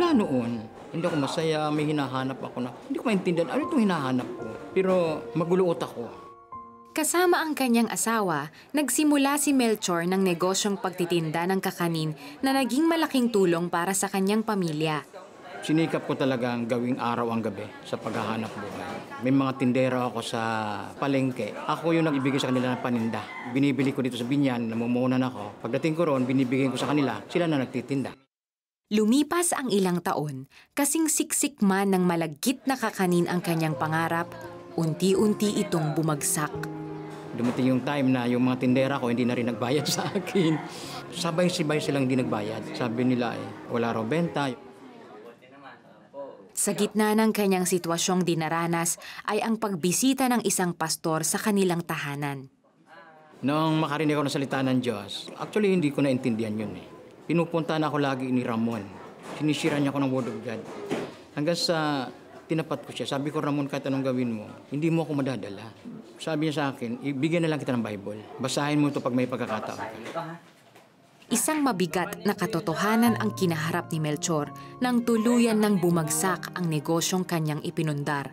Mula noon, hindi ako masaya, may hinahanap ako na hindi ko maintindihan ano itong hinahanap ko. Pero magulo utak ko. Kasama ang kanyang asawa, nagsimula si Melchor ng negosyong pagtitinda ng kakanin na naging malaking tulong para sa kanyang pamilya. Sinikap ko talagang gawing araw ang gabi sa paghahanap buhay. May mga tindera ako sa palengke. Ako yung nag-ibigay sa kanila ng paninda. Binibili ko dito sa binyan, namumuhunan ako. Pagdating ko roon, binibigay ko sa kanila, sila na nagtitinda. Lumipas ang ilang taon, kasing siksik man ng malagkit na kakanin ang kanyang pangarap, unti-unti itong bumagsak. Dumating yung time na yung mga tindera ko hindi na rin nagbayad sa akin. Sabay-sibay silang hindi nagbayad. Sabi nila wala raw benta. Sa gitna ng kanyang sitwasyong dinaranas ay ang pagbisita ng isang pastor sa kanilang tahanan. Nung makarinig ako ng salita ng Diyos, actually hindi ko naintindihan yun Pinupunta na ako lagi ni Ramon. Sinisira niya ako ng Word of God. Hanggang sa tinapat ko siya. Sabi ko, Ramon, kahit anong gawin mo, hindi mo ako madadala. Sabi niya sa akin, ibigyan na lang kita ng Bible. Basahin mo ito pag may pagkakataon ka. Isang mabigat na katotohanan ang kinaharap ni Melchor nang tuluyan ng bumagsak ang negosyong kanyang ipinundar.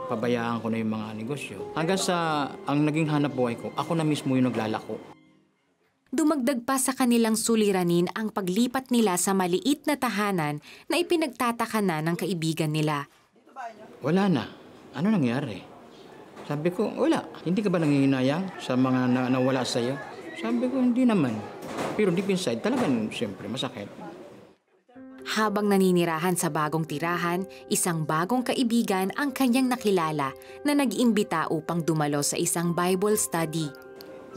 Pabayaan ko na yung mga negosyo. Hanggang sa ang naging hanap buhay ko, ako na mismo yung naglalako. Dumagdag pa sa kanilang suliranin ang paglipat nila sa maliit na tahanan na ipinagtataka na ng kaibigan nila. Wala na. Ano nangyari? Sabi ko, wala. Hindi ka ba nangihinayang sa mga nawala sa'yo? Sabi ko, hindi naman. Pero deep inside, talagang siyempre masakit. Habang naninirahan sa bagong tirahan, isang bagong kaibigan ang kanyang nakilala na nag-imbita upang dumalo sa isang Bible study.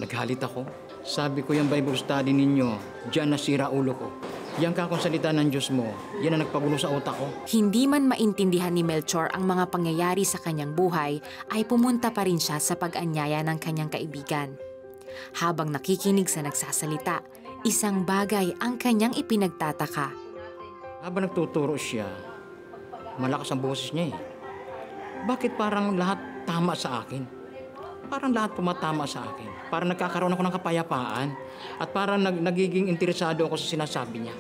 Naghalit ako. Sabi ko, yung Bible study ninyo, diyan nasira ulo ko. Yan ka kung salita ng Diyos mo, yan ang nagpagulo sa utak ko. Hindi man maintindihan ni Melchor ang mga pangyayari sa kanyang buhay, ay pumunta pa rin siya sa pag-anyaya ng kanyang kaibigan. Habang nakikinig sa nagsasalita, isang bagay ang kanyang ipinagtataka. Habang nagtuturo siya, malakas ang boses niya Bakit parang lahat tama sa akin? Parang lahat pumatama sa akin. Parang nagkakaroon ako ng kapayapaan at parang nagiging interesado ako sa sinasabi niya.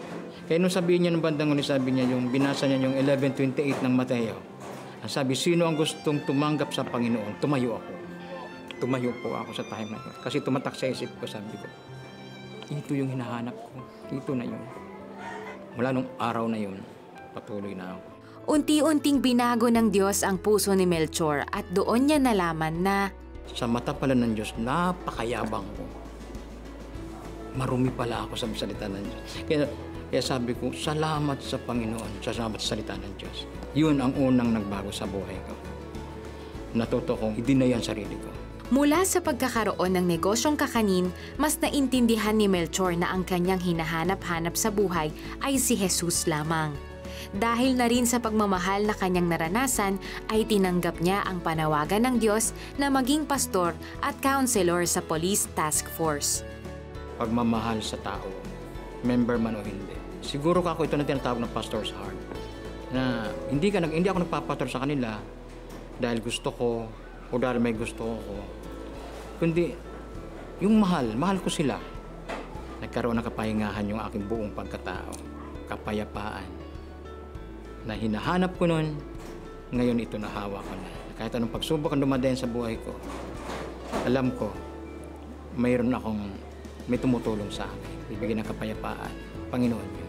Kaya nung sabihin niya ng bandang huli, sabi niya yung binasa niya yung 11:28 ng Mateo. Ang sabi, sino ang gustong tumanggap sa Panginoon? Tumayo ako. Tumayo po ako sa time na yun. Kasi tumatak sa isip ko, sabi ko, ito yung hinahanap ko. Ito na yun. Mula nung araw na yun, patuloy na ako. Unti-unting binago ng Diyos ang puso ni Melchor at doon niya nalaman na sa mata pala ng Diyos, napakayabang ko. Marumi pala ako sa salita ng Diyos. Kaya sabi ko, salamat sa Panginoon, salamat sa salita ng Diyos. Yun ang unang nagbago sa buhay ko. Natuto kong i-deny ang sarili ko. Mula sa pagkakaroon ng negosyong kakanin, mas naintindihan ni Melchor na ang kanyang hinahanap-hanap sa buhay ay si Jesus lamang. Dahil na rin sa pagmamahal na kanyang naranasan, ay tinanggap niya ang panawagan ng Diyos na maging pastor at counselor sa Police Task Force. Pagmamahal sa tao, member man o hindi. Siguro ako ito na tinatawag ng pastor's heart. Na hindi ako nagpapastor sa kanila dahil gusto ko o dahil may gusto ko. Kundi yung mahal ko sila. Nagkaroon ng kapahingahan yung aking buong pagkatao. Kapayapaan. Na hinahanap ko noon, ngayon ito nahawa ko na. Kahit anong pagsubok ang dumadayan sa buhay ko, alam ko, may tumutulong sa akin. Bibigyan ng kapayapaan, Panginoon.